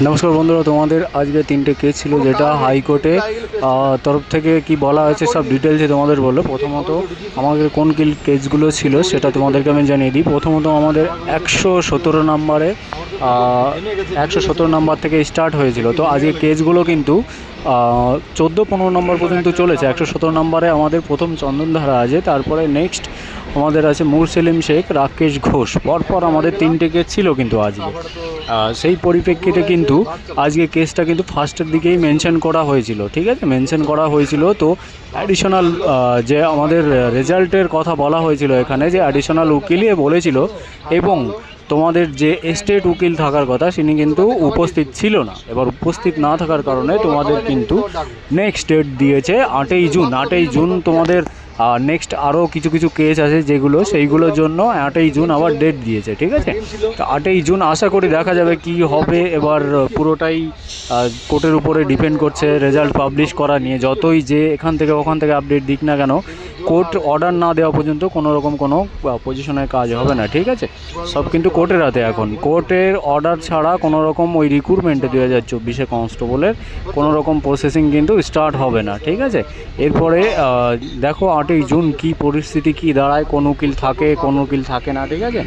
নমস্কার বন্ধুরা, তোমাদের আজকে 3টে কেস ছিল যেটা হাইকোর্টে তরফ থেকে কি বলা হয়েছে সব ডিটেলসে তোমাদের বললো। প্রথমত আমাদের কোন কেসগুলো ছিল সেটা তোমাদেরকে আমি জানিয়ে দিই। প্রথমত আমাদের 117 নম্বরে 117 নম্বর থেকে স্টার্ট হয়েছিল। তো আজকে কেসগুলো কিন্তু 14-15 নম্বর পর্যন্ত চলেছে। 117 নম্বরে আমাদের প্রথম চন্দনধারা আছে, তারপরে নেক্সট আমাদের আছে মুরসেলিম শেখ, রাকেশ ঘোষ। পরপর আমাদের 3টে কেস ছিল কিন্তু আজকে। সেই পরিপ্রেক্ষিতে কিন্তু আজকে কেসটা কিন্তু ফার্স্টের দিকেই মেনশন করা হয়েছিল, ঠিক আছে, মেনশন করা হয়েছিল। তো অ্যাডিশনাল যে আমাদের রেজাল্টের কথা বলা হয়েছিল এখানে, যে অ্যাডিশনাল উকিলই বলেছিল এবং তোমাদের যে স্টেট উকিল থাকার কথা তিনি কিন্তু উপস্থিত ছিল না। এবার উপস্থিত না থাকার কারণে তোমাদের কিন্তু নেক্সট ডেট দিয়েছে 8ই জুন। 8ই জুন তোমাদের নেক্সট আরও কিছু কিছু কেস আছে যেগুলো, সেইগুলোর জন্য 8ই জুন আবার ডেট দিয়েছে, ঠিক আছে। তো 8ই জুন আশা করি দেখা যাবে কি হবে। এবার পুরোটাই কোর্টের উপরে ডিপেন্ড করছে রেজাল্ট পাবলিশ করা নিয়ে। যতই যে এখান থেকে ওখান থেকে আপডেট দিক না কেন, কোর্ট অর্ডার না দেওয়া পর্যন্ত কোনো রকম কোনো পজিশনের কাজ হবে না, ঠিক আছে। সব কিন্তু কোর্টের হাতে এখন। কোর্টের অর্ডার ছাড়া কোনো রকম ওই রিক্রুটমেন্টে 2024-এ কনস্টেবলের কোনো রকম প্রসেসিং কিন্তু স্টার্ট হবে না, ঠিক আছে। এরপরে দেখো 8ই জুন কী পরিস্থিতি কী দাঁড়ায়, কোন উকিল থাকে কোন উকিল থাকে না, ঠিক আছে।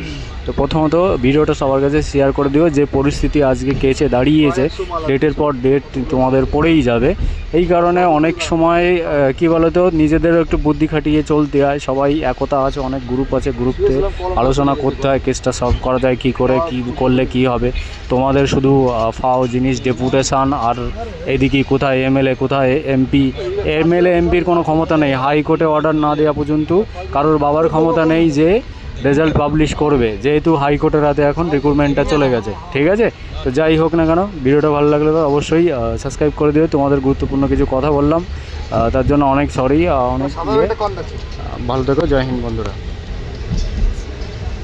তো প্রথমত ভিডিওটা সবার কাছে শেয়ার করে দিও। যে পরিস্থিতি আজকে কেসে দাঁড়িয়েছে, ডেটের পর ডেট তোমাদের পড়েই যাবে। এই কারণে অনেক সময় কী বলো তো, নিজেদেরও একটু বুদ্ধি খাটিয়ে চলতে হয়। সবাই একতা আছে, অনেক গ্রুপ আছে, গ্রুপে আলোচনা করতে হয় কেসটা সলভ করা যায় কী করে, কী করলে কী হবে। তোমাদের শুধু ফাও জিনিস ডেপুটেশান, আর এদিকে কোথায় এমএলএ কোথায় এমপি। এমএলএ এমপির কোনো ক্ষমতা নেই, হাইকোর্টে অর্ডার না দেওয়া পর্যন্ত কারোর বাবার ক্ষমতা নেই যে রেজাল্ট পাবলিশ করবে, যেহেতু হাইকোর্টের হাতে এখন রিক্রুটমেন্টটা চলে গেছে, ঠিক আছে। তো যাই হোক না কেন, ভিডিওটা ভালো লাগলে তো অবশ্যই সাবস্ক্রাইব করে দিও। তোমাদের গুরুত্বপূর্ণ কিছু কথা বললাম, তার জন্য অনেক সরি। অনেক ভালো থেকো। জয় হিন্দ বন্ধুরা।